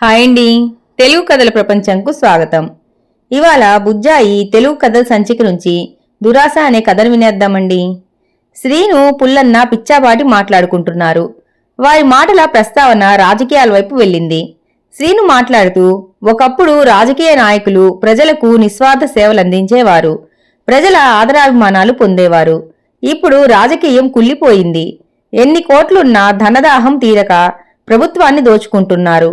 Hi అండి. తెలుగు కథల ప్రపంచంకు స్వాగతం. ఇవాళ బుజ్జాయి తెలుగు కథల సంచిక నుంచి దురాశ అనే కథను వినేద్దామండి. శ్రీను పుల్లన్న పిచ్చాబాటి మాట్లాడుకుంటున్నారు. వారి మాటల ప్రస్తావన రాజకీయాల వైపు వెళ్ళింది. శ్రీను మాట్లాడుతూ, ఒకప్పుడు రాజకీయ నాయకులు ప్రజలకు నిస్వార్థ సేవలందించేవారు, ప్రజల ఆదరాభిమానాలు పొందేవారు. ఇప్పుడు రాజకీయం కుళ్ళిపోయింది. ఎన్ని కోట్లున్నా ధనదాహం తీరక ప్రభుత్వాన్ని దోచుకుంటున్నారు.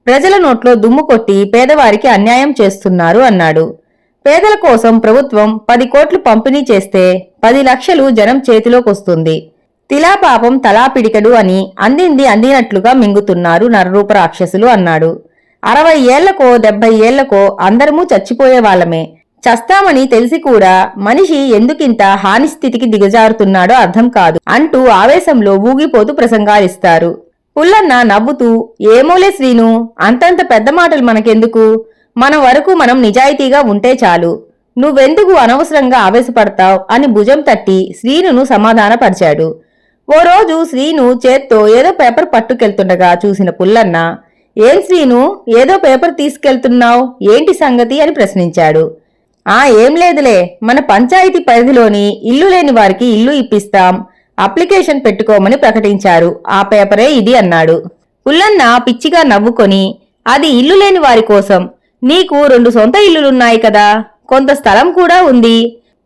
ప్రజల నోట్లో దుమ్ము కొట్టి పేదవారికి అన్యాయం చేస్తున్నారు అన్నాడు. పేదల కోసం ప్రభుత్వం 10 కోట్లు పంపిణీ చేస్తే 10 లక్షలు జనం చేతిలోకొస్తుంది. తిలాపాపం తలాపిడికడు అని అందింది అందినట్లుగా మింగుతున్నారు నరరూప రాక్షసులు అన్నాడు. 60 ఏళ్లకో 70 ఏళ్లకో అందరమూ చచ్చిపోయే వాళ్ళమే. చస్తామని తెలిసి కూడా మనిషి ఎందుకింత హానిస్థితికి దిగజారుతున్నాడో అర్థం కాదు అంటూ ఆవేశంలో ఊగిపోతూ ప్రసంగాలిస్తారు. పుల్లన్న నవ్వుతూ, ఏమోలే శ్రీను, అంతంత పెద్ద మాటలు మనకెందుకు, మన వరకు మనం నిజాయితీగా ఉంటే చాలు, నువ్వెందుకు అనవసరంగా ఆవేశపడతావ్ అని భుజం తట్టి శ్రీనును సమాధానపరిచాడు. ఓ రోజు శ్రీను చేత్తో ఏదో పేపర్ పట్టుకెళ్తుండగా చూసిన పుల్లన్న, ఏం శ్రీను, ఏదో పేపర్ తీసుకెళ్తున్నావ్, ఏంటి సంగతి అని ప్రశ్నించాడు. ఏం లేదులే, మన పంచాయతీ పరిధిలోని ఇల్లు లేని వారికి ఇల్లు ఇప్పిస్తాం, అప్లికేషన్ పెట్టుకోమని ప్రకటించారు, ఆ పేపరే ఇది అన్నాడు. పుల్లన్న పిచ్చిగా నవ్వుకొని, అది ఇల్లు లేని వారి కోసం, నీకు 2 సొంత ఇల్లులున్నాయి కదా, కొంత స్థలం కూడా ఉంది,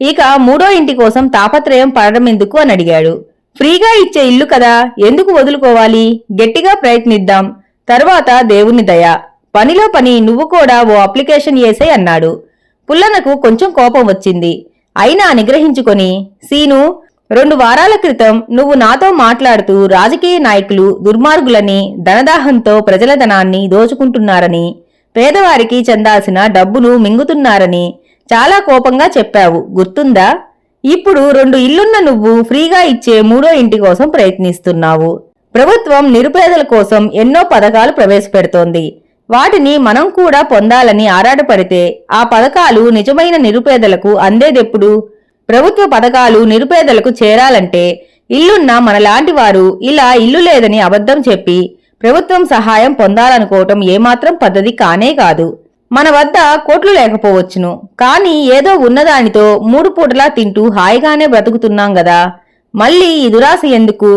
ఇక 3వ ఇంటి కోసం తాపత్రయం పడడం ఎందుకు అని అడిగాడు. ఫ్రీగా ఇచ్చే ఇల్లు కదా, ఎందుకు వదులుకోవాలి, గట్టిగా ప్రయత్నిద్దాం, తరువాత దేవుని దయ, పనిలో పని నువ్వు కూడా ఓ అప్లికేషన్ వేసే అన్నాడు. పుల్లన్నకు కొంచెం కోపం వచ్చింది. అయినా నిగ్రహించుకొని, సీను, 2 వారాల క్రితం నువ్వు నాతో మాట్లాడుతూ రాజకీయ నాయకులు దుర్మార్గులని, ధనదాహంతో ప్రజల ధనాన్ని దోచుకుంటున్నారని, పేదవారికి చెందాల్సిన డబ్బును మింగుతున్నారని చాలా కోపంగా చెప్పావు, గుర్తుందా? ఇప్పుడు 2 ఇల్లున్న నువ్వు ఫ్రీగా ఇచ్చే 3వ ఇంటి కోసం ప్రయత్నిస్తున్నావు. ప్రభుత్వం నిరుపేదల కోసం ఎన్నో పథకాలు ప్రవేశపెడుతోంది. వాటిని మనం కూడా పొందాలని ఆరాటపడితే ఆ పథకాలు నిజమైన నిరుపేదలకు అందేదెప్పుడు? ప్రభుత్వ పథకాలు నిరుపేదలకు చేరాలంటే ఇల్లున్న మనలాంటి వారు ఇలా ఇల్లు లేదని అబద్ధం చెప్పి ప్రభుత్వం సహాయం పొందాలనుకోవటం ఏమాత్రం పద్ధతి కానే కాదు. మన వద్ద కోట్లు లేకపోవచ్చును, కానీ ఏదో ఉన్నదానితో 3 పూటలా తింటూ హాయిగానే బ్రతుకుతున్నాం గదా, మళ్ళీ ఈ దురాశ ఎందుకు?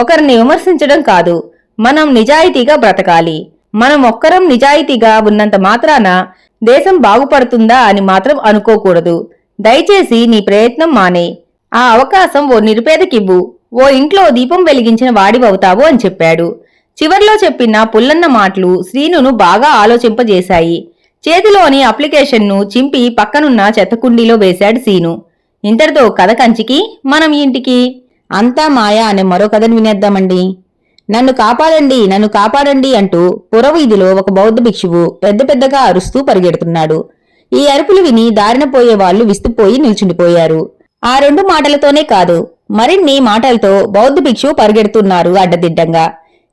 ఒకరిని విమర్శించడం కాదు, మనం నిజాయితీగా బ్రతకాలి. మనం ఒక్కరం నిజాయితీగా ఉన్నంత మాత్రాన దేశం బాగుపడుతుందా అని మాత్రం అనుకోకూడదు. దయచేసి నీ ప్రయత్నం మానే, ఆ అవకాశం ఓ నిరుపేదకివ్వు, ఓ ఇంట్లో దీపం వెలిగించిన వాడివవుతావు అని చెప్పాడు. చివర్లో చెప్పిన పుల్లన్న మాటలు శ్రీనును బాగా ఆలోచింపజేశాయి. చేతిలోని అప్లికేషన్ను చింపి పక్కనున్న చెత్తకుండీలో వేశాడు శ్రీను. ఇంతటితో కథ కంచికి, మనం ఇంటికి. అంతా మాయా అనే మరో కథను వినేద్దామండి. నన్ను కాపాడండి, నన్ను కాపాడండి అంటూ పురవీధిలో ఒక బౌద్ధ భిక్షువు పెద్ద పెద్దగా అరుస్తూ పరిగెడుతున్నాడు. ఈ అరుపులు విని దారిన పోయే వాళ్లు విస్తుపోయి నిల్చుండిపోయారు. ఆ 2 మాటలతోనే కాదు, మరిన్ని మాటలతో బౌద్ధ భిక్షువు పరిగెడుతున్నారు అడ్డదిడ్డంగా.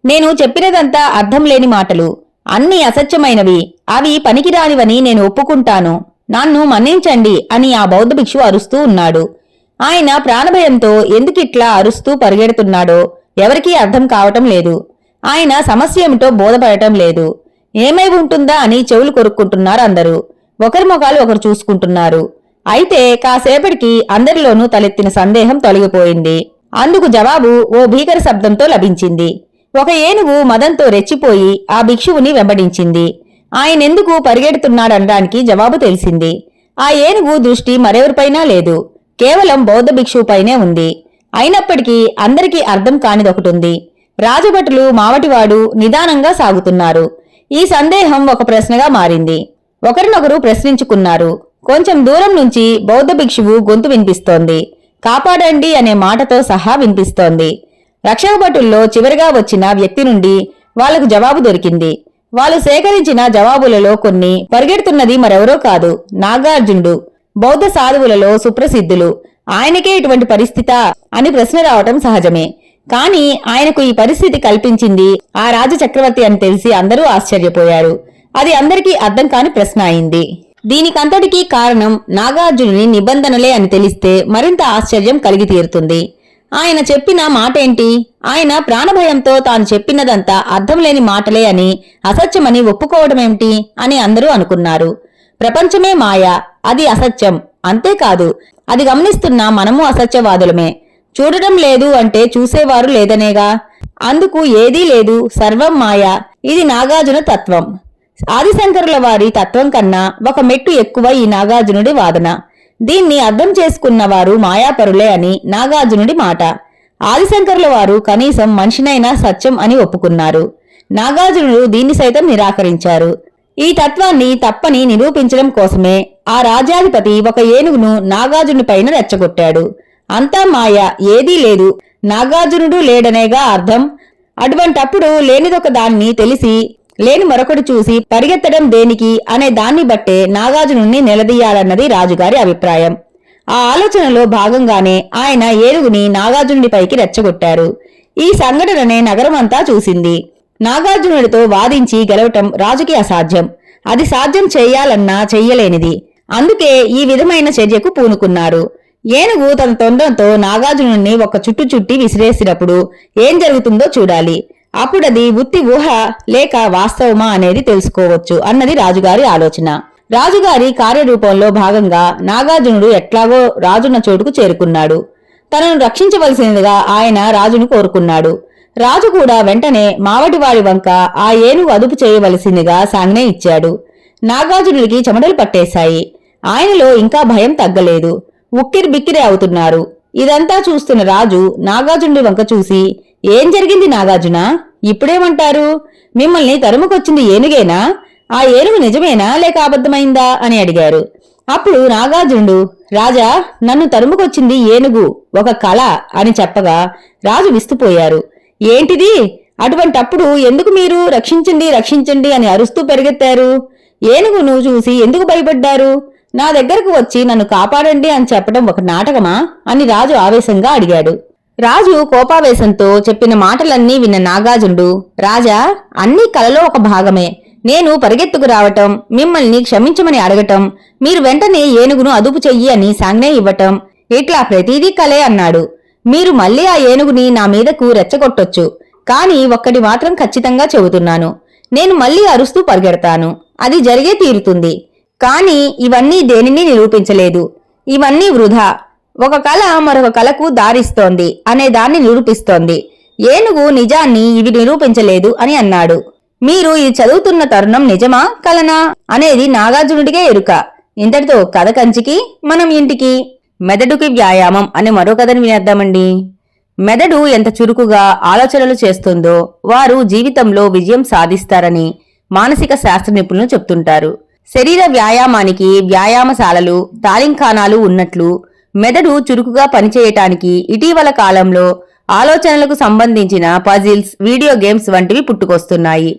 నేను చెప్పినదంతా అర్థం లేని మాటలు, అన్నీ అసత్యమైనవి, అవి పనికిరానివని నేను ఒప్పుకుంటాను, నన్ను మన్నించండి అని ఆ బౌద్ధ భిక్షువు అరుస్తూ ఉన్నాడు. ఆయన ప్రాణభయంతో ఎందుకిట్లా అరుస్తూ పరిగెడుతున్నాడో ఎవరికీ అర్థం కావటం లేదు. ఆయన సమస్య ఏమిటో బోధపడటం లేదు. ఏమై ఉంటుందా అని చెవులు కొరుక్కుంటున్నారు అందరూ. ఒకరి ముఖాలు ఒకరు చూసుకుంటున్నారు. అయితే కాసేపటికి అందరిలోనూ తలెత్తిన సందేహం తొలగిపోయింది. అందుకు జవాబు ఓ భీకర శబ్దంతో లభించింది. ఒక ఏనుగు మదంతో రెచ్చిపోయి ఆ భిక్షువుని వెంబడించింది. ఆయనెందుకు పరిగెడుతున్నాడనడానికి జవాబు తెలిసింది. ఆ ఏనుగు దృష్టి మరెవరిపైనా లేదు, కేవలం బౌద్ధ భిక్షువుపైనే ఉంది. అయినప్పటికీ అందరికీ అర్థం కానిదొకటుంది. రాజభటులు మావటివాడు నిదానంగా సాగుతున్నారు. ఈ సందేహం ఒక ప్రశ్నగా మారింది. ఒకరినొకరు ప్రశ్నించుకున్నారు. కొంచెం దూరం నుంచి బౌద్ధ భిక్షువు గొంతు వినిపిస్తోంది. కాపాడండి అనే మాటతో సహా వినిపిస్తోంది. రక్షక భటుల్లో చివరిగా వచ్చిన వ్యక్తి నుండి వాళ్లకు జవాబు దొరికింది. వాళ్ళు సేకరించిన జవాబులలో కొన్ని పరిగెడుతున్నది మరెవరో కాదు, నాగార్జునుడు. బౌద్ధ సాధువులలో సుప్రసిద్ధులు. ఆయనకే ఇటువంటి పరిస్థితా అని ప్రశ్న రావటం సహజమే. కాని ఆయనకు ఈ పరిస్థితి కల్పించింది ఆ రాజచక్రవర్తి అని తెలిసి అందరూ ఆశ్చర్యపోయారు. అది అందరికీ అర్థం కాని ప్రశ్న అయింది. దీనికంతటికీ కారణం నాగార్జునుని నిబంధనలే అని తెలిస్తే మరింత ఆశ్చర్యం కలిగి తీరుతుంది. ఆయన చెప్పిన మాటేంటి? ఆయన ప్రాణభయంతో తాను చెప్పినదంతా అర్థం లేని మాటలే అని, అసత్యమని ఒప్పుకోవడమేమిటి అని అందరూ అనుకున్నారు. ప్రపంచమే మాయ, అది అసత్యం. అంతేకాదు, అది గమనిస్తున్న మనము అసత్యవాదులమే. చూడడం లేదు అంటే చూసేవారు లేదనేగా. అందుకు ఏదీ లేదు, సర్వం మాయ. ఇది నాగార్జున తత్వం. ఆదిశంకరుల వారి తత్వం కన్నా ఒక మెట్టు ఎక్కువ ఈ నాగార్జునుడి వాదన. దీన్ని అర్థం చేసుకున్నవారు మాయాపరులే అని నాగార్జునుడి మాట. ఆదిశంకరుల వారు కనీసం మనిషినైనా సత్యం అని ఒప్పుకున్నారు. నాగార్జునుడు దీన్ని సైతం నిరాకరించారు. ఈ తత్వాన్ని తప్పని నిరూపించడం కోసమే ఆ రాజ్యాధిపతి ఒక ఏనుగును నాగార్జునుడి పైన రెచ్చగొట్టాడు. అంతా మాయ, ఏదీ లేదు, నాగార్జునుడు లేడనేగా అర్థం. అటువంటప్పుడు లేనిదొక దాన్ని తెలిసి లేని మరొకటి చూసి పరిగెత్తడం దేనికి అనే దాన్ని బట్టే నాగార్జునుడిని నిలదీయాలన్నది రాజుగారి అభిప్రాయం. ఆ ఆలోచనలో భాగంగానే ఆయన ఏనుగుని నాగార్జునుడిపైకి రెచ్చగొట్టారు. ఈ సంఘటననే నగరమంతా చూసింది. నాగార్జునుడితో వాదించి గెలవటం రాజుకి అసాధ్యం. అది సాధ్యం చెయ్యాలన్నా చెయ్యలేనిది. అందుకే ఈ విధమైన చర్యకు పూనుకున్నారు. ఏనుగు తన తొండంతో నాగార్జునుడిని ఒక చుట్టు చుట్టి విసిరేసినప్పుడు ఏం జరుగుతుందో చూడాలి. అప్పుడది ఉత్తి ఊహ లేక వాస్తవమా అనేది తెలుసుకోవచ్చు అన్నది రాజుగారి ఆలోచన. రాజుగారి కార్యరూపంలో భాగంగా నాగార్జునుడు ఎట్లాగో రాజున్న చోటుకు చేరుకున్నాడు. తనను రక్షించవలసిందిగా ఆయన రాజును కోరుకున్నాడు. రాజు కూడా వెంటనే మావటివాడి వంక ఆ ఏనుగు అదుపు చేయవలసిందిగా సాంజ్ఞ ఇచ్చాడు. నాగార్జునుడికి చెమటలు పట్టేశాయి. ఆయనలో ఇంకా భయం తగ్గలేదు. ఉక్కిరి బిక్కిరి అవుతున్నారు. ఇదంతా చూస్తున్న రాజు నాగార్జునుడి వంక చూసి, ఏం జరిగింది నాగార్జున? ఇప్పుడేమంటారు? మిమ్మల్ని తరుముకొచ్చింది ఏనుగేనా? ఆ ఏనుగు నిజమేనా లేక అబద్ధమైందా అని అడిగారు. అప్పుడు నాగార్జునుడు, రాజా, నన్ను తరుముకొచ్చింది ఏనుగు, ఒక కళ అని చెప్పగా రాజు విస్తుపోయారు. ఏంటిది? అటువంటప్పుడు ఎందుకు మీరు రక్షించండి రక్షించండి అని అరుస్తూ పెరిగెత్తారు? ఏనుగును చూసి ఎందుకు భయపడ్డారు? నా దగ్గరకు వచ్చి నన్ను కాపాడండి అని చెప్పడం ఒక నాటకమా అని రాజు ఆవేశంగా అడిగాడు. రాజు కోపావేశంతో చెప్పిన మాటలన్నీ విన్న నాగార్జునుడు, రాజా, అన్నీ కలలో ఒక భాగమే. నేను పరిగెత్తుకు రావటం, మిమ్మల్ని క్షమించమని అడగటం, మీరు వెంటనే ఏనుగును అదుపు చెయ్యి అని సాంజ్ఞ ఇవ్వటం, ఇట్లా ప్రతిదీ కలే అన్నాడు. మీరు మళ్ళీ ఆ ఏనుగుని నా మీదకు రెచ్చగొట్టొచ్చు, కాని ఒక్కటి మాత్రం ఖచ్చితంగా చెబుతున్నాను. నేను మళ్ళీ అరుస్తూ పరిగెడతాను. అది జరిగే తీరుతుంది. కాని ఇవన్నీ దేనిని నిరూపించలేదు. ఇవన్నీ వృధా. ఒక కళ మరొక కళకు దారిస్తోంది అనే దాన్ని నిరూపిస్తోంది. ఏనుగు నిజాన్ని ఇవి నిరూపించలేదు అని అన్నాడు. మీరు ఇది చదువుతున్న తరుణం నిజమా కలనా అనేది నాగార్జునుడికే ఎరుక. ఇంతటితో కథ కంచికి, మనం ఇంటికి. మెదడుకి వ్యాయామం అనే మరో కథను వినేద్దామండి. మెదడు ఎంత చురుకుగా ఆలోచనలు చేస్తుందో వారు జీవితంలో విజయం సాధిస్తారని మానసిక శాస్త్ర నిపుణులు చెప్తుంటారు. శరీర వ్యాయామానికి వ్యాయామశాలలు, తాలింఖానాలు ఉన్నట్లు మెదడు చురుకుగా పనిచేయటానికి ఇటీవల కాలంలో ఆలోచనలకు సంబంధించిన పజిల్స్, వీడియో గేమ్స్ వంటివి పుట్టుకొస్తున్నాయి.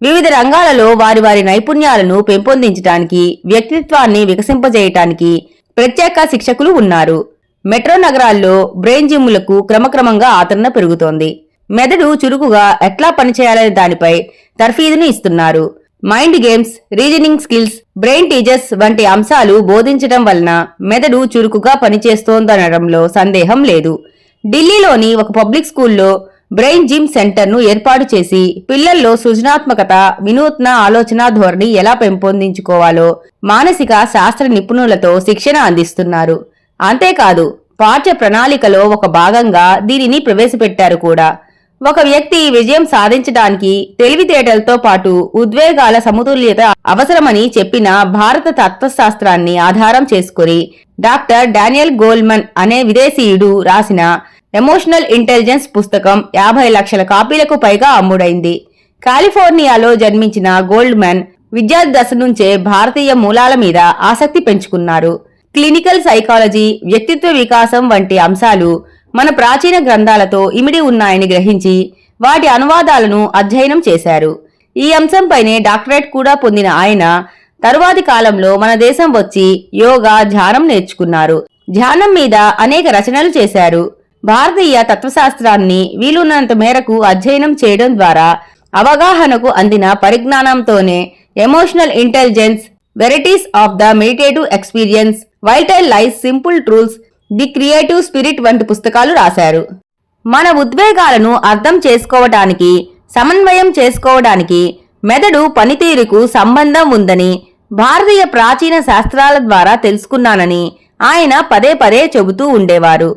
వివిధ రంగాలలో వారి వారి నైపుణ్యాలను పెంపొందించడానికి, వ్యక్తిత్వాన్ని వికసింపజేయటానికి ప్రత్యేక శిక్షకులు ఉన్నారు. మెట్రో నగరాల్లో బ్రెయిన్ జిమ్ములకు క్రమక్రమంగా ఆదరణ పెరుగుతోంది. మెదడు చురుకుగా ఎట్లా పనిచేయాలనే దానిపై తర్ఫీదును ఇస్తున్నారు. Mind games, reasoning skills, brain teasers వంటి అంశాలు బోధించడం వలన మెదడు చురుకుగా పనిచేస్తోందనడంలో సందేహం లేదు. ఢిల్లీలోని ఒక పబ్లిక్ స్కూల్లో బ్రెయిన్ జిమ్ సెంటర్ను ఏర్పాటు చేసి పిల్లల్లో సృజనాత్మకత, వినూత్న ఆలోచన ధోరణి ఎలా పెంపొందించుకోవాలో మానసిక శాస్త్ర నిపుణులతో శిక్షణ అందిస్తున్నారు. అంతేకాదు, పాఠ్య ప్రణాళికలో ఒక భాగంగా దీనిని ప్రవేశపెట్టారు కూడా. ఒక వ్యక్తి విజయం సాధించడానికి తెలివితేటలతో పాటు ఉద్వేగాల సమతుల్యత అవసరమని చెప్పిన భారత తత్వశాస్త్రాన్ని ఆధారం చేసుకుని డాక్టర్ డానియల్ గోల్మన్ అనే విదేశీయుడు రాసిన ఎమోషనల్ ఇంటెలిజెన్స్ పుస్తకం 50 లక్షల కాపీలకు పైగా అమ్ముడైంది. కాలిఫోర్నియాలో జన్మించిన గోల్డ్మన్ విద్యార్థి దశ నుంచే భారతీయ మూలాల మీద ఆసక్తి పెంచుకున్నారు. క్లినికల్ సైకాలజీ, వ్యక్తిత్వ వికాసం వంటి అంశాలు మన ప్రాచీన గ్రంథాలతో ఇమిడి ఉన్నాయని గ్రహించి వాటి అనువాదాలను అధ్యయనం చేశారు. ఈ అంశంపైనే డాక్టరేట్ కూడా పొందిన ఆయన తరువాతి కాలంలో మన దేశం వచ్చి యోగా, ధ్యానం నేర్చుకున్నారు. ధ్యానం మీద అనేక రచనలు చేశారు. భారతీయ తత్వశాస్త్రాన్ని వీలున్నంత మేరకు అధ్యయనం చేయడం ద్వారా అవగాహనకు అందిన పరిజ్ఞానంతోనే emotional intelligence, varieties of the meditative experience, vital life, simple truths, the creative spirit వంటి పుస్తకాలు రాశారు. మన ఉద్వేగాలను అర్థం చేసుకోవటానికి, సమన్వయం చేసుకోవడానికి మెదడు పనితీరుకు సంబంధం ఉందని భారతీయ ప్రాచీన శాస్త్రాల ద్వారా తెలుసుకున్నానని ఆయన పదే పదే చెబుతూ ఉండేవారు.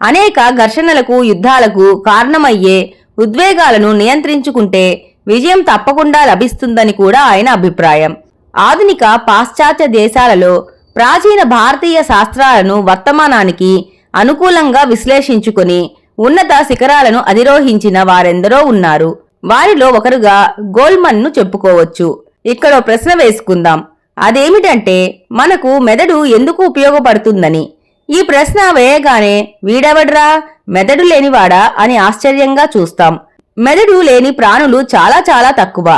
అనేక ఘర్షణలకు, యుద్ధాలకు కారణమయ్యే ఉద్వేగాలను నియంత్రించుకుంటే విజయం తప్పకుండా లభిస్తుందని కూడా ఆయన అభిప్రాయం. ఆధునిక పాశ్చాత్య దేశాలలో ప్రాచీన భారతీయ శాస్త్రాలను వర్తమానానికి అనుకూలంగా విశ్లేషించుకుని ఉన్నత శిఖరాలను అధిరోహించిన వారెందరో ఉన్నారు. వారిలో ఒకరుగా గోల్మన్ను చెప్పుకోవచ్చు. ఇక్కడో ప్రశ్న వేసుకుందాం. అదేమిటంటే, మనకు మెదడు ఎందుకు ఉపయోగపడుతుందని. ఈ ప్రశ్న వేయగానే వీడెవడ్రా, మెదడు లేనివాడా అని ఆశ్చర్యంగా చూస్తాం. మెదడు లేని ప్రాణులు చాలా చాలా తక్కువ.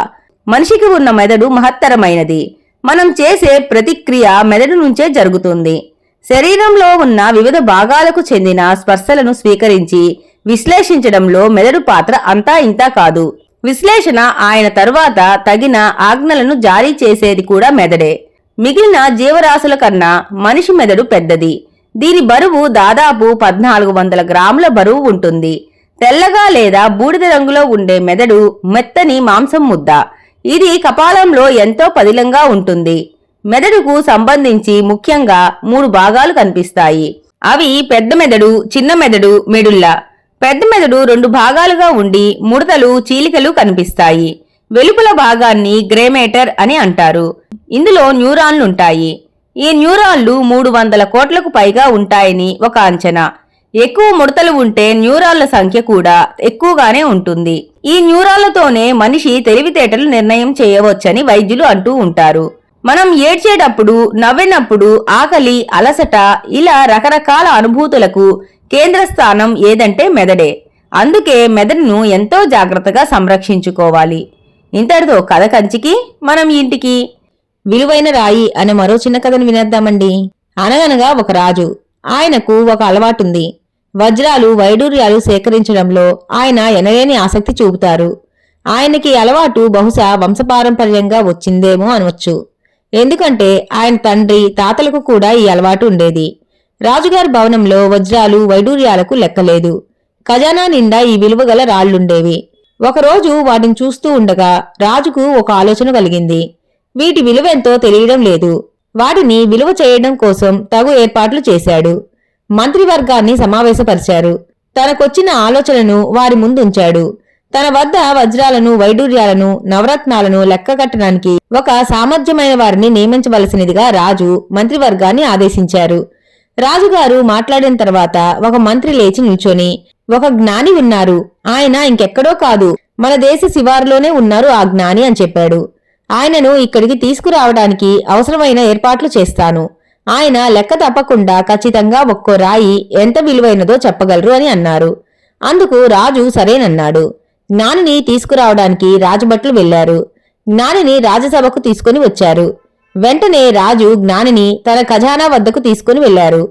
మనిషికి ఉన్న మెదడు మహత్తరమైనది. మనం చేసే ప్రతిక్రియ మెదడు నుంచే జరుగుతుంది. శరీరంలో ఉన్న వివిధ భాగాలకు చెందిన స్పర్శలను స్వీకరించి విశ్లేషించడంలో మెదడు పాత్ర అంతా ఇంతా కాదు. విశ్లేషణ ఆయన తరువాత తగిన ఆజ్ఞలను జారీ చేసేది కూడా మెదడే. మిగిలిన జీవరాశుల కన్నా మనిషి మెదడు పెద్దది. దీని బరువు దాదాపు 1400 గ్రాముల బరువు ఉంటుంది. తెల్లగా లేదా బూడిద రంగులో ఉండే మెదడు మెత్తని మాంసం ముద్ద. ఇది కపాలంలో ఎంతో పదిలంగా ఉంటుంది. మెదడుకు సంబంధించి ముఖ్యంగా 3 భాగాలు కనిపిస్తాయి. అవి పెద్ద మెదడు, చిన్న మెదడు, మెడుల్లా. పెద్ద మెదడు 2 భాగాలుగా ఉండి ముడతలు, చీలికలు కనిపిస్తాయి. వెలుపల భాగాన్ని గ్రేమేటర్ అని అంటారు. ఇందులో న్యూరాన్లుంటాయి. ఈ న్యూరాన్లు 300 కోట్లకు పైగా ఉంటాయని ఒక అంచనా. ఎక్కువ ముడతలు ఉంటే న్యూరాన్ల సంఖ్య కూడా ఎక్కువగానే ఉంటుంది. ఈ న్యూరాన్లతోనే మనిషి తెలివితేటలు నిర్ణయం చేయవచ్చని వైద్యులు అంటూ ఉంటారు. మనం ఏడ్చేటప్పుడు, నవ్వినప్పుడు, ఆకలి, అలసట ఇలా రకరకాల అనుభూతులకు కేంద్రస్థానం ఏదంటే మెదడే. అందుకే మెదడును ఎంతో జాగ్రత్తగా సంరక్షించుకోవాలి. ఇంతటితో కథ కంచికి, మనం ఇంటికి. విలువైన రాయి అనే మరో చిన్న కథను వినేద్దామండి. అనగనగా ఒక రాజు. ఆయనకు ఒక అలవాటుంది. వజ్రాలు, వైడూర్యాలు సేకరించడంలో ఆయన ఎనలేని ఆసక్తి చూపుతారు. ఆయనకి అలవాటు బహుశా వంశపారంపర్యంగా వచ్చిందేమో అనవచ్చు. ఎందుకంటే ఆయన తండ్రి, తాతలకు కూడా ఈ అలవాటు ఉండేది. రాజుగారి భవనంలో వజ్రాలు, వైడూర్యాలకు లెక్కలేదు. ఖజానా నిండా ఈ విలువగల రాళ్లుండేవి. ఒకరోజు వాటిని చూస్తూ ఉండగా రాజుకు ఒక ఆలోచన కలిగింది. వీటి విలువెంతో తెలియడం లేదు. వాటిని విలువ చేయడం కోసం తగు ఏర్పాట్లు చేశాడు. మంత్రివర్గాన్ని సమావేశపరిచారు. తనకొచ్చిన ఆలోచనను వారి ముందుంచాడు. తన వద్ద వజ్రాలను, వైడూర్యాలను, నవరత్నాలను లెక్క కట్టడానికి ఒక సామర్థ్యమైన వారిని నియమించవలసినదిగా రాజు మంత్రివర్గాన్ని ఆదేశించారు. రాజుగారు మాట్లాడిన తర్వాత ఒక మంత్రి లేచి నిల్చొని, ఒక జ్ఞాని ఉన్నారు. ఆయన ఇంకెక్కడో కాదు, మన దేశ శివారులోనే ఉన్నారు ఆ జ్ఞాని అని చెప్పాడు. ఆయనను ఇక్కడికి తీసుకురావడానికి అవసరమైన ఏర్పాట్లు చేస్తాను. ఆయన లెక్క తప్పకుండా ఖచ్చితంగా ఒక్కో రాయి ఎంత విలువైనదో చెప్పగలరు అని అన్నారు. అందుకు రాజు సరేనన్నాడు. జ్ఞానిని తీసుకురావడానికి రాజభట్లు వెళ్లారు. జ్ఞానిని రాజసభకు తీసుకుని వచ్చారు. వెంటనే రాజు జ్ఞానిని తన ఖజానా వద్దకు తీసుకుని వెళ్లారు.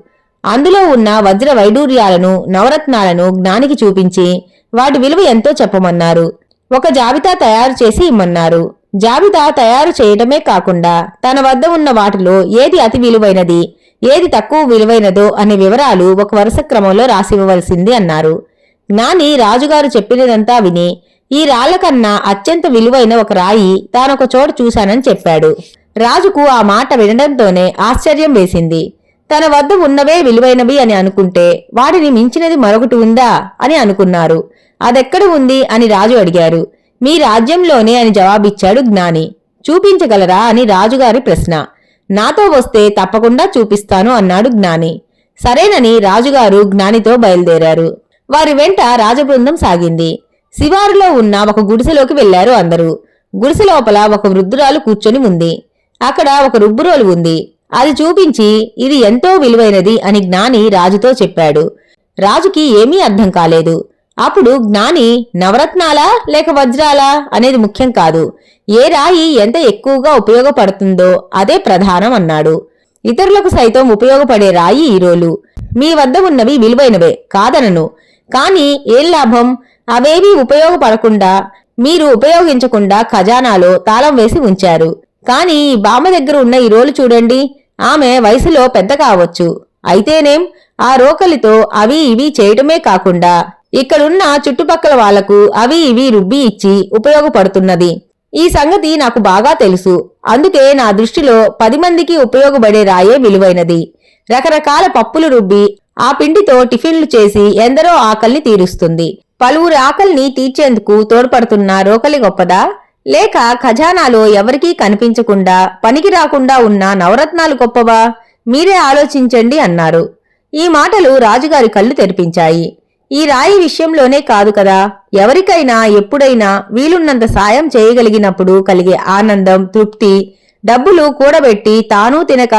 అందులో ఉన్న వజ్ర వైడూర్యాలను, నవరత్నాలను జ్ఞానికి చూపించి వాటి విలువ ఎంతో చెప్పమన్నారు. ఒక జాబితా తయారు చేసి ఇమ్మన్నారు. జాబితా తయారు చేయడమే కాకుండా తన వద్ద ఉన్న వాటిలో ఏది అతి విలువైనది, ఏది తక్కువ విలువైనదో అనే వివరాలు ఒక వరుస క్రమంలో రాసివ్వవలసింది అన్నారు. జ్ఞాని రాజుగారు చెప్పినదంతా విని, ఈ రాళ్ల కన్నా అత్యంత విలువైన ఒక రాయి తానొక చోట చూశానని చెప్పాడు. రాజుకు ఆ మాట వినడంతోనే ఆశ్చర్యం వేసింది. తన వద్ద ఉన్నవే విలువైనవి అని అనుకుంటే వాటిని మించినది మరొకటి ఉందా అని అనుకున్నారు. అదెక్కడ ఉంది అని రాజు అడిగారు. మీ రాజ్యంలోనే అని జవాబిచ్చాడు జ్ఞాని. చూపించగలరా అని రాజుగారి ప్రశ్న. నాతో వస్తే తప్పకుండా చూపిస్తాను అన్నాడు జ్ఞాని. సరేనని రాజుగారు జ్ఞానితో బయలుదేరారు. వారి వెంట రాజబృందం సాగింది. శివారులో ఉన్న ఒక గుడిసెలోకి వెళ్లారు అందరూ. గుడిసె లోపల ఒక వృద్ధురాలు కూర్చొని ఉంది. అక్కడ ఒక రుబ్బురోలు ఉంది. అది చూపించి ఇది ఎంతో విలువైనది అని జ్ఞాని రాజుతో చెప్పాడు. రాజుకి ఏమీ అర్థం కాలేదు. అప్పుడు జ్ఞాని నవరత్నాలా లేక వజ్రాలా అనేది ముఖ్యం కాదు, ఏ రాయి ఎంత ఎక్కువగా ఉపయోగపడుతుందో అదే ప్రధానం అన్నాడు. ఇతరులకు సైతం ఉపయోగపడే రాయి ఈ రోలు. మీ వద్ద ఉన్నవి విలువైనవే కాదనను, కాని ఏం లాభం, అవేవీ ఉపయోగపడకుండా మీరు ఉపయోగించకుండా ఖజానాలో తాళం వేసి ఉంచారు. కాని ఈ బామ్మ దగ్గర ఉన్న ఈ రోలు చూడండి, ఆమె వయసులో పెద్ద కావచ్చు, అయితేనేం ఆ రోకలితో అవి ఇవి చేయటమే కాకుండా ఇక్కడున్న చుట్టుపక్కల వాళ్లకు అవి ఇవి రుబ్బి ఇచ్చి ఉపయోగపడుతున్నది. ఈ సంగతి నాకు బాగా తెలుసు. అందుకే నా దృష్టిలో 10 మందికి ఉపయోగపడే రాయే విలువైనది. రకరకాల పప్పులు రుబ్బి ఆ పిండితో టిఫిన్లు చేసి ఎందరో ఆకలిని తీరుస్తుంది. పలువురి ఆకలిని తీర్చేందుకు తోడ్పడుతున్న రోకలి గొప్పదా, లేక ఖజానాలో ఎవరికీ కనిపించకుండా పనికి రాకుండా ఉన్న నవరత్నాలు గొప్పవా? మీరే ఆలోచించండి అన్నారు. ఈ మాటలు రాజుగారి కళ్ళు తెరిపించాయి. ఈ రాయి విషయంలోనే కాదు కదా, ఎవరికైనా ఎప్పుడైనా వీలున్నంత సాయం చేయగలిగినప్పుడు కలిగే ఆనందం, తృప్తి, డబ్బులు కూడబెట్టి తాను తినక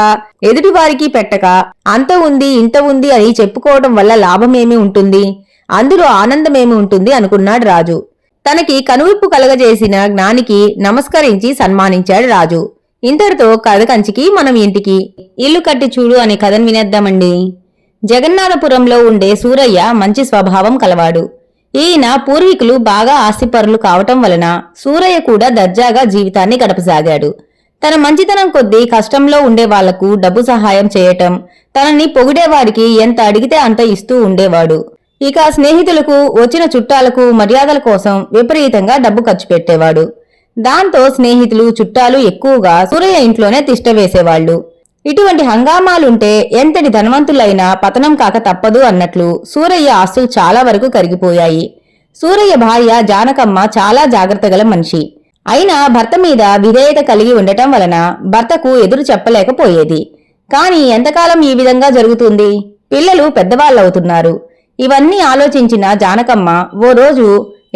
ఎదుటివారికి పెట్టక అంత ఉంది ఇంత ఉంది అని చెప్పుకోవడం వల్ల లాభమేమి ఉంటుంది, అందులో ఆనందమేమి ఉంటుంది అనుకున్నాడు రాజు. తనకి కనువిప్పు కలగజేసిన జ్ఞానికి నమస్కరించి సన్మానించాడు రాజు. ఇంతటితో కథ కంచికి మనం ఇంటికి. ఇల్లు కట్టి చూడు అనే కథను వినేద్దామండి. జగన్నాథపురంలో ఉండే సూరయ్య మంచి స్వభావం కలవాడు. ఈయన పూర్వీకులు బాగా ఆస్తిపరులు కావటం వలన సూరయ్య కూడా దర్జాగా జీవితాన్ని గడపసాగాడు. తన మంచితనం కొద్దీ కష్టంలో ఉండే వాళ్లకు డబ్బు సహాయం చేయటం, తనని పొగిడేవాడికి ఎంత అడిగితే అంత ఇస్తూ ఉండేవాడు. ఇక స్నేహితులకు, వచ్చిన చుట్టాలకు మర్యాదల కోసం విపరీతంగా డబ్బు ఖర్చు పెట్టేవాడు. దాంతో స్నేహితులు, చుట్టాలు ఎక్కువగా సూరయ్య ఇంట్లోనే తిష్టవేసేవాళ్లు. ఇటువంటి హంగామాలుంటే ఎంతటి ధనవంతులైనా పతనం కాక తప్పదు అన్నట్లు సూరయ్య ఆస్తులు చాలా వరకు కరిగిపోయాయి. సూరయ్య భార్య జానకమ్మ చాలా జాగ్రత్తగల మనిషి. అయినా భర్త మీద విధేయత కలిగి ఉండటం వలన భర్తకు ఎదురు చెప్పలేకపోయేది. కాని ఎంతకాలం ఈ విధంగా జరుగుతుంది? పిల్లలు పెద్దవాళ్లవుతున్నారు. ఇవన్నీ ఆలోచించిన జానకమ్మ ఓ రోజు,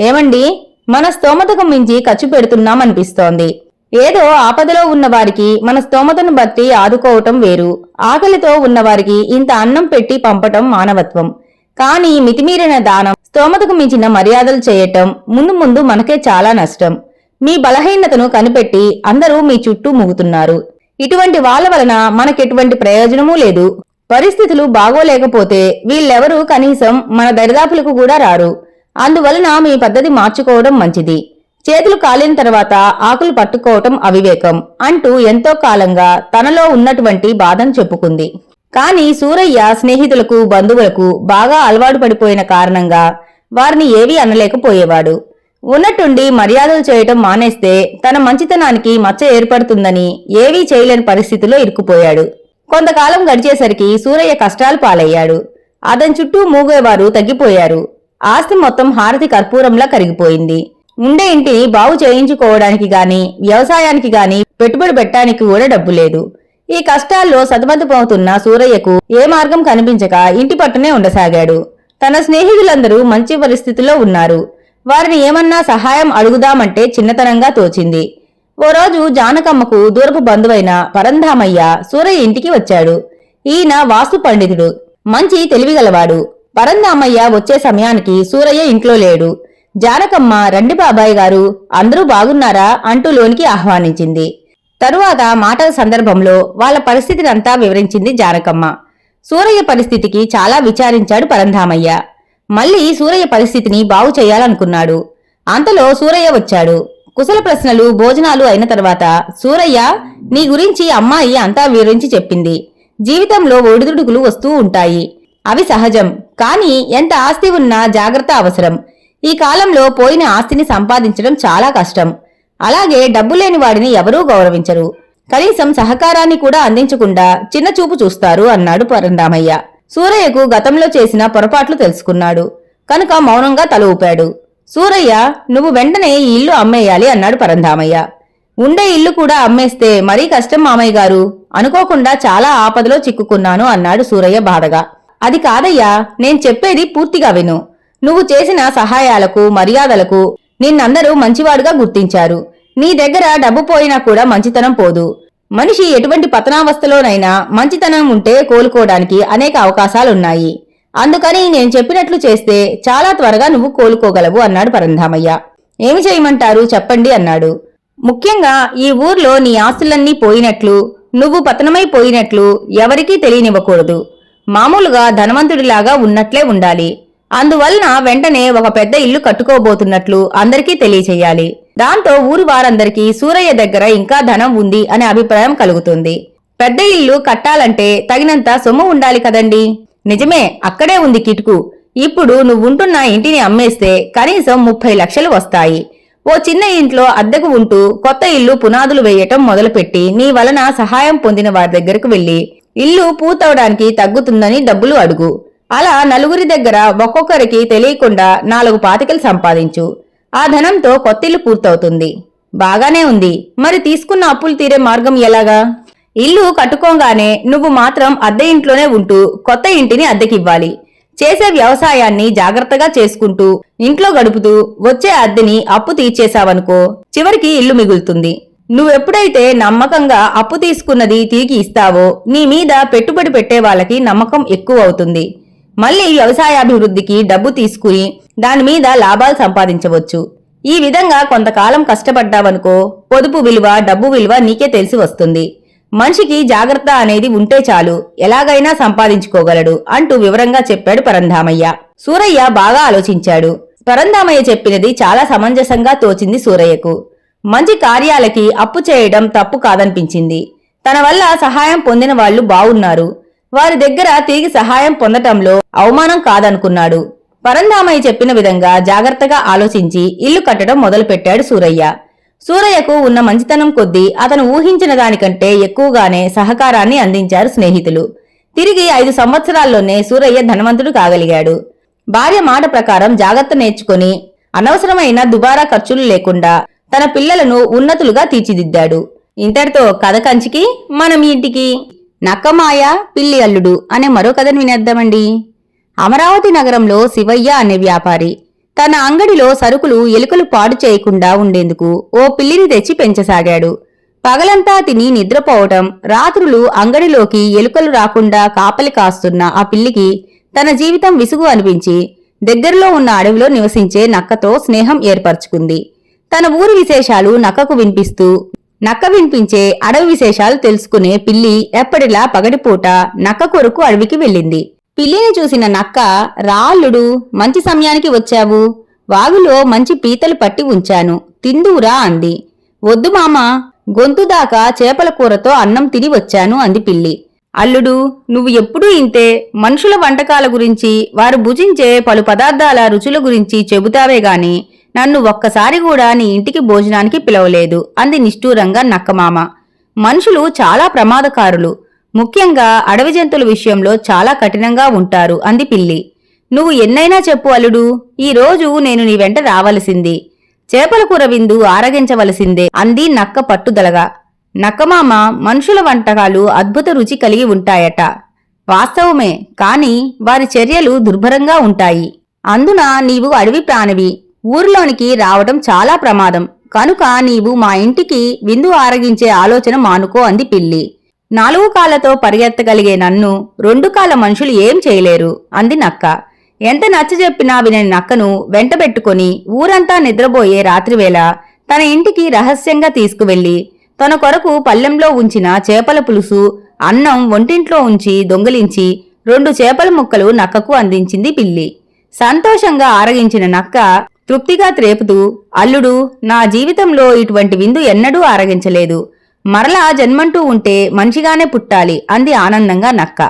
ఏమండి, మన స్తోమతకు మించి ఖర్చు పెడుతున్నామనిపిస్తోంది. ఏదో ఆపదలో ఉన్నవారికి మన స్తోమతను బట్టి ఆదుకోవటం వేరు, ఆకలితో ఉన్నవారికి ఇంత అన్నం పెట్టి పంపటం మానవత్వం. కాని మితిమీరిన దానం, స్తోమతకు మించిన మర్యాదలు చేయటం ముందు ముందు మనకే చాలా నష్టం. మీ బలహీనతను కనిపెట్టి అందరూ మీ చుట్టూ మూగుతున్నారు. ఇటువంటి వాళ్ల వలన మనకెటువంటి ప్రయోజనమూ లేదు. పరిస్థితులు బాగోలేకపోతే వీళ్ళెవరూ కనీసం మన దరిదాపులకు కూడా రారు. అందువలన మీ పద్ధతి మార్చుకోవడం మంచిది. చేతులు కాలిన తర్వాత ఆకులు పట్టుకోవటం అవివేకం అంటూ ఎంతో కాలంగా తనలో ఉన్నటువంటి బాధను చెప్పుకుంది. కాని సూరయ్య స్నేహితులకు, బంధువులకు బాగా అలవాటు పడిపోయిన కారణంగా వారిని ఏవీ అనలేకపోయేవాడు. ఉన్నట్టుండి మర్యాదలు చేయటం మానేస్తే తన మంచితనానికి మచ్చ ఏర్పడుతుందని ఏవీ చేయలేని పరిస్థితిలో ఇరుక్కుపోయాడు. కొంతకాలం గడిచేసరికి సూరయ్య కష్టాలు పాలయ్యాడు. అతని చుట్టూ మూగేవారు తగ్గిపోయారు. ఆస్తి మొత్తం హారతి కర్పూరంలా కరిగిపోయింది. ఉండే ఇంటిని బాగు చేయించుకోవడానికి గాని, వ్యవసాయానికి గాని పెట్టుబడి పెట్టడానికి కూడా డబ్బు లేదు. ఈ కష్టాల్లో సతమతమవుతున్న సూరయ్యకు ఏ మార్గం కనిపించక ఇంటి పట్టునే ఉండసాగాడు. తన స్నేహితులందరూ మంచి పరిస్థితిలో ఉన్నారు. వారిని ఏమన్నా సహాయం అడుగుదామంటే చిన్నతనంగా తోచింది. ఓ రోజు జానకమ్మకు దూరపు బంధువైన పరంధామయ్య సూరయ్య ఇంటికి వచ్చాడు. ఈయన వాస్తు పండితుడు, మంచి తెలివిగలవాడు. పరంధామయ్య వచ్చే సమయానికి సూరయ్య ఇంట్లో లేడు. జానకమ్మ, రండి బాబాయ్ గారు, అందరూ బాగున్నారా అంటూ లోనికి ఆహ్వానించింది. తరువాత మాటల సందర్భంలో వాళ్ల పరిస్థితినంతా వివరించింది జానకమ్మ. సూరయ్య పరిస్థితికి చాలా విచారించాడు పరంధామయ్య. మళ్లీ సూరయ్య పరిస్థితిని బాగు చేయాలనుకున్నాడు. అంతలో సూరయ్య వచ్చాడు. కుశల ప్రశ్నలు, భోజనాలు అయిన తర్వాత, సూరయ్య, నీ గురించి అమ్మాయి అంతా వివరించి చెప్పింది. జీవితంలో ఒడిదుడుకులు వస్తూ ఉంటాయి, అవి సహజం. కాని ఎంత ఆస్తి ఉన్నా జాగ్రత్త అవసరం. ఈ కాలంలో పోయిన ఆస్తిని సంపాదించడం చాలా కష్టం. అలాగే డబ్బు లేని వాడిని ఎవరూ గౌరవించరు. కనీసం సహకారాన్ని కూడా అందించకుండా చిన్న చూపు చూస్తారు అన్నాడు పరంధామయ్య. సూరయ్యకు గతంలో చేసిన పొరపాట్లు తెలుసుకున్నాడు కనుక మౌనంగా తల ఊపాడు. సూరయ్య, నువ్వు వెంటనే ఈ ఇల్లు అమ్మేయాలి అన్నాడు పరంధామయ్య. ఉండే ఇల్లు కూడా అమ్మేస్తే మరీ కష్టం మామయ్య గారు, అనుకోకుండా చాలా ఆపదలో చిక్కుకున్నాను అన్నాడు సూరయ్య బాధగా. అది కాదయ్యా, నేను చెప్పేది పూర్తిగా విను. నువ్వు చేసిన సహాయాలకు, మర్యాదలకు నిన్నందరూ మంచివాడుగా గుర్తించారు. నీ దగ్గర డబ్బు పోయినా కూడా మంచితనం పోదు. మనిషి ఎటువంటి పతనావస్థలోనైనా మంచితనం ఉంటే కోలుకోవడానికి అనేక అవకాశాలున్నాయి. అందుకని నేను చెప్పినట్లు చేస్తే చాలా త్వరగా నువ్వు కోలుకోగలవు అన్నాడు పరంధామయ్య. ఏమి చేయమంటారు చెప్పండి అన్నాడు. ముఖ్యంగా ఈ ఊర్లో నీ ఆస్తులన్నీ పోయినట్లు, నువ్వు పతనమైపోయినట్లు ఎవరికీ తెలియనివ్వకూడదు. మామూలుగా ధనవంతుడిలాగా ఉన్నట్లే ఉండాలి. అందువలన వెంటనే ఒక పెద్ద ఇల్లు కట్టుకోబోతున్నట్లు అందరికీ తెలియచేయాలి. దాంతో ఊరి వారందరికీ సూరయ్య దగ్గర ఇంకా ధనం ఉంది అనే అభిప్రాయం కలుగుతుంది. పెద్ద ఇల్లు కట్టాలంటే తగినంత సొమ్ము ఉండాలి కదండి. నిజమే, అక్కడే ఉంది కిటుకు. ఇప్పుడు నువ్వుంటున్న ఇంటిని అమ్మేస్తే కనీసం 30 లక్షలు వస్తాయి. ఓ చిన్న ఇంట్లో అద్దెకు ఉంటూ కొత్త ఇల్లు పునాదులు వేయటం మొదలుపెట్టి నీ వలన సహాయం పొందిన వారి దగ్గరకు వెళ్లి ఇల్లు పూర్తవడానికి తగ్గుతుందని డబ్బులు అడుగు. అలా నలుగురి దగ్గర ఒక్కొక్కరికి తెలియకుండా 4 పాతికలు సంపాదించు. ఆ ధనంతో కొత్తిల్లు పూర్తవుతుంది. బాగానే ఉంది. మరి తీసుకున్న అప్పులు తీరే మార్గం ఎలాగా? ఇల్లు కట్టుకోగానే నువ్వు మాత్రం అద్దె ఇంట్లోనే ఉంటూ కొత్త ఇంటిని అద్దెకివ్వాలి. చేసే వ్యవసాయాన్ని జాగ్రత్తగా చేసుకుంటూ ఇంట్లో గడుపుతూ వచ్చే అద్దెని అప్పు తీర్చేశావనుకో, చివరికి ఇల్లు మిగులుతుంది. నువ్వెప్పుడైతే నమ్మకంగా అప్పు తీసుకున్నది తిరిగి ఇస్తావో నీ మీద పెట్టుబడి పెట్టే వాళ్ళకి నమ్మకం ఎక్కువ అవుతుంది. మళ్ళీ వ్యవసాయాభివృద్ధికి డబ్బు తీసుకుని దానిమీద లాభాలు సంపాదించవచ్చు. ఈ విధంగా కొంతకాలం కష్టపడ్డావనుకో పొదుపు విలువ, డబ్బు విలువ నీకే తెలిసి వస్తుంది. మనిషికి జాగ్రత్త అనేది ఉంటే చాలు, ఎలాగైనా సంపాదించుకోగలడు అంటూ వివరంగా చెప్పాడు పరంధామయ్య. సూరయ్య బాగా ఆలోచించాడు. పరంధామయ్య చెప్పినది చాలా సమంజసంగా తోచింది సూరయ్యకు. మంచి కార్యాలకి అప్పు చేయడం తప్పు కాదనిపించింది. తన వల్ల సహాయం పొందిన వాళ్లు బావున్నారు, వారి దగ్గర తిరిగి సహాయం పొందటంలో అవమానం కాదనుకున్నాడు. పరంధామయ్య చెప్పిన విధంగా జాగ్రత్తగా ఆలోచించి ఇల్లు కట్టడం మొదలుపెట్టాడు సూరయ్య. సూరయ్యకు ఉన్న మంచితనం కొద్దీ అతను ఊహించిన దానికంటే ఎక్కువగానే సహకారాన్ని అందించారు స్నేహితులు. తిరిగి 5 సంవత్సరాల్లోనే సూరయ్య ధనవంతుడు కాగలిగాడు. భార్య మాట ప్రకారం జాగ్రత్త నేర్చుకుని అనవసరమైన దుబారా ఖర్చులు లేకుండా తన పిల్లలను ఉన్నతులుగా తీర్చిదిద్దాడు. ఇంతటితో కథ కంచికి మనం ఇంటికి. నక్కమాయ పిల్లి అల్లుడు అనే మరో కథను వినేద్దామండి. అమరావతి నగరంలో శివయ్య అనే వ్యాపారి తన అంగడిలో సరుకులు ఎలుకలు పాడు చేయకుండా ఉండేందుకు ఓ పిల్లిని తెచ్చి పెంచసాగాడు. పగలంతా తిని నిద్రపోవటం, రాత్రులు అంగడిలోకి ఎలుకలు రాకుండా కాపలి కాస్తున్న ఆ పిల్లికి తన జీవితం విసుగు అనిపించి దగ్గరలో ఉన్న అడవిలో నివసించే నక్కతో స్నేహం ఏర్పరచుకుంది. తన ఊరి విశేషాలు నక్కకు వినిపిస్తూ నక్క వినిపించే అడవి విశేషాలు తెలుసుకునే పిల్లి ఎప్పటిలా పగటిపూట నక్క కొరకు అడవికి వెళ్ళింది. పిల్లిని చూసిన నక్క, రాళ్ళుడు మంచి సమయానికి వచ్చావు, వాగులో మంచి పీతలు పట్టి ఉంచాను, తిందూరా అంది. వద్దు మామ, గొంతుదాకా చేపల కూరతో అన్నం తిని వచ్చాను అంది పిల్లి. అల్లుడు, నువ్వు ఎప్పుడూ ఇంతే, మనుషుల వంటకాల గురించి, వారు భుజించే పలు పదార్థాల రుచుల గురించి చెబుతావే గాని నన్ను ఒక్కసారి కూడా నీ ఇంటికి భోజనానికి పిలవలేదు అంది నిష్ఠూరంగా నక్కమామ. మనుషులు చాలా ప్రమాదకారులు, ముఖ్యంగా అడవి జంతువుల విషయంలో చాలా కఠినంగా ఉంటారు అంది పిల్లి. నువ్వు ఎన్నైనా చెప్పు అల్లుడు, ఈ రోజు నేను నీ వెంట రావలసింది, చేపల కూర విందు ఆరగించవలసిందే అంది నక్క పట్టుదలగా. నక్కమామ, మనుషుల వంటకాలు అద్భుత రుచి కలిగి ఉంటాయట. వాస్తవమే, కాని వారి చర్యలు దుర్భరంగా ఉంటాయి. అందున నీవు అడవి ప్రాణివి, ఊరిలోనికి రావడం చాలా ప్రమాదం, కనుక నీవు మా ఇంటికి విందు ఆరగించే ఆలోచన మానుకో అంది పిల్లి. 4 కాళ్లతో పరిగెత్తగలిగే నన్ను 2 కాళ్ల మనుషులు ఏం చేయలేరు అంది నక్క. ఎంత నచ్చజెప్పినా వినని నక్కను వెంటబెట్టుకుని ఊరంతా నిద్రపోయే రాత్రివేళ తన ఇంటికి రహస్యంగా తీసుకువెళ్లి తన కొరకు పల్లెంలో ఉంచిన చేపల పులుసు, అన్నం వంటింట్లో ఉంచి దొంగిలించి 2 చేపల ముక్కలు నక్కకు అందించింది పిల్లి. సంతోషంగా ఆరగించిన నక్క తృప్తిగా త్రేపుతూ, అల్లుడు, నా జీవితంలో ఇటువంటి విందు ఎన్నడూ ఆరగించలేదు, మరలా జన్మంటూ ఉంటే మంచిగానే పుట్టాలి అంది ఆనందంగా నక్క.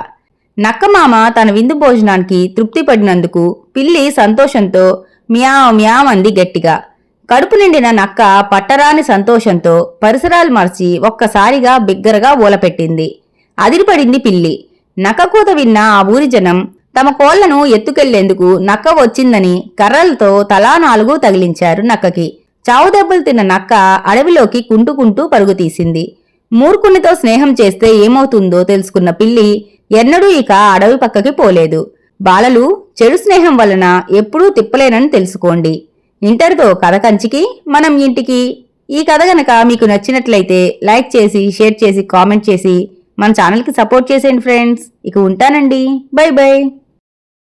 నక్కమామ తన విందు భోజనానికి తృప్తిపడినందుకు పిల్లి సంతోషంతో మ్యావ్ మ్యావ్ అంది గట్టిగా. కడుపు నిండిన నక్క పట్టరాని సంతోషంతో పరిసరాలు మర్చి ఒక్కసారిగా బిగ్గరగా ఊలపెట్టింది. అదిరిపడింది పిల్లి. నక్కకూత విన్న ఆ ఊరి జనం తమ కోళ్లను ఎత్తుకెళ్లేందుకు నక్క వచ్చిందని కర్రలతో తలా 4 తగిలించారు నక్కకి. చావు దెబ్బలు తిన్న నక్క అడవిలోకి కుంటుకుంటూ పరుగుతీసింది. మూర్ఖునితో స్నేహం చేస్తే ఏమవుతుందో తెలుసుకున్న పిల్లి ఎన్నడూ ఇక అడవి పక్కకి పోలేదు. బాలలు, చెడు స్నేహం వలన ఎప్పుడూ తిప్పలేనని తెలుసుకోండి. ఇంతటితో కథ కంచికి మనం ఇంటికి. ఈ కథ గనక మీకు నచ్చినట్లయితే లైక్ చేసి, షేర్ చేసి, కామెంట్ చేసి మన ఛానల్కి సపోర్ట్ చేసేయండి ఫ్రెండ్స్. ఇక ఉంటానండి. By by.